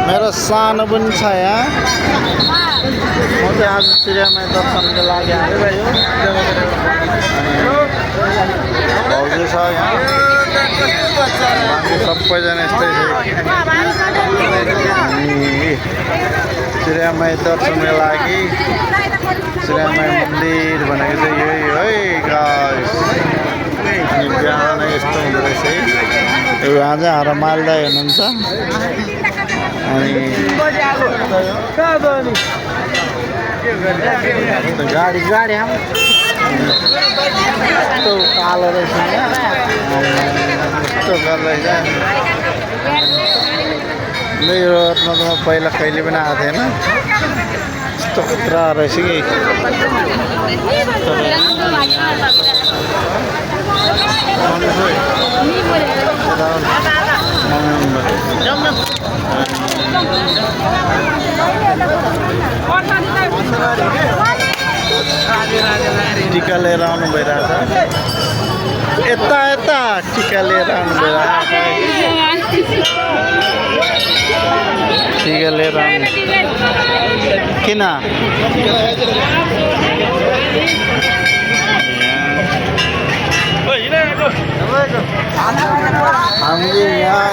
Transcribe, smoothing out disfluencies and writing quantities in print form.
मेरो सानो पनि छ यहाँ। म चाहिँ आज चिडियामा दर्शनको लागि आइरहेको भाउजू छ यहाँ। बाँकी सबैजना यस्तै छ। चिडियामा दर्शनको लागि चिडियामा मन्दिर भनेको चाहिँ यही है गाइस। बिहान यस्तो हुँदो रहेछ है। यो आज हाम्रो मालदाई हुनुहुन्छ अनि गाडी गाडी यस्तो कालो रहेछ यस्तो गर्दैछ। यो रोडमा त म पहिला कहिले पनि आएको थिएन। यस्तो खतरा रहेछ कि टिका लिएर आउनु भइरहेछ। यता यता टिका लिएर आउनु भइरहेछ। टिका लिएर आउनु किन हामीले यहाँ